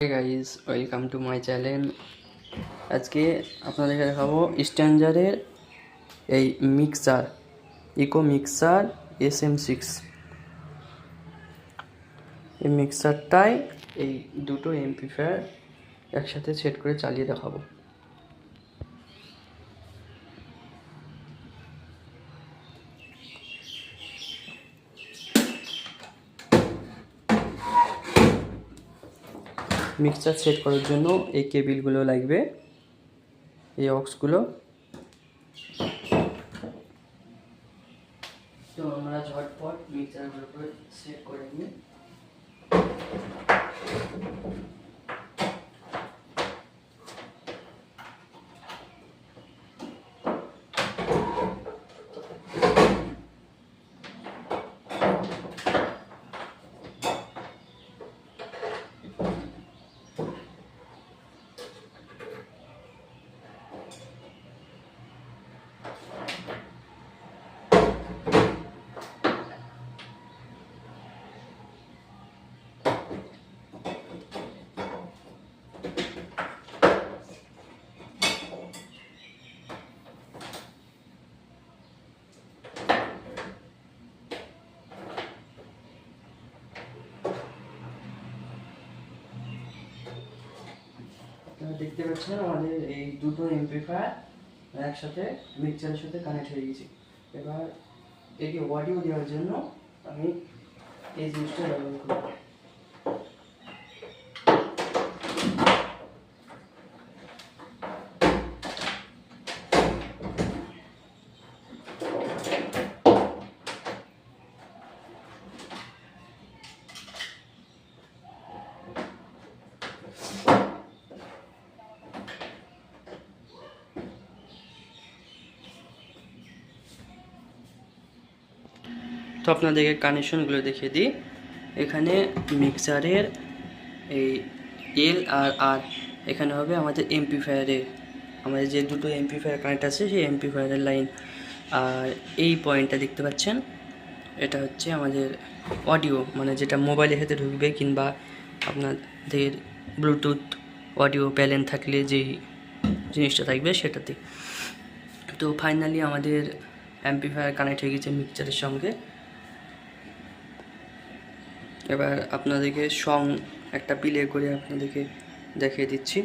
Hey guys, welcome to my channel. আজকে আপনাদেরকে দেখাবো স্ট্যান্ডার্ডের এই মিক্সার ইকো মিক্সার SM6। এই মিক্সারটাই এই দুটো এমপ্লিফায়ার একসাথে সেট করে চালিয়ে দেখাবো। মিক্সার সেট করার জন্য এই কেবিলগুলো লাগবে, এই অক্সগুলো। তো আমরা ঝটপট মিক্সারগুলো করে সেট করে নিই। দেখতে পাচ্ছেন আমাদের এই দুটো এমপ্লিফায়ার একসাথে মিক্সারের সাথে কানেক্ট হয়ে গেছে। এবার একে অডিও দেওয়ার জন্য আমি এই জিনিসটা ব্যবহার করব। তো আপনাদেরকে কানেকশনগুলো দেখিয়ে দিই। এখানে মিক্সারের এই এল আর আর এখানে হবে আমাদের এমপ্লিফায়ারের, আমাদের যে দুটো এমপ্লিফায়ার কানেক্ট আছে সেই এমপ্লিফায়ারের লাইন। আর এই পয়েন্টটা দেখতে পাচ্ছেন, এটা হচ্ছে আমাদের অডিও, মানে যেটা মোবাইলের সাথে ঢুকবে কিংবা আপনাদের ব্লুটুথ অডিও প্যালেন থাকলে যেই জিনিসটা থাকবে সেটাতে। তো ফাইনালি আমাদের অ্যাম্পলিফায়ার কানেক্ট হয়ে গেছে মিক্সারের সঙ্গে। এবার আপনাদেরকে সং একটা প্লে করে আপনাদেরকে দেখিয়ে দিচ্ছি।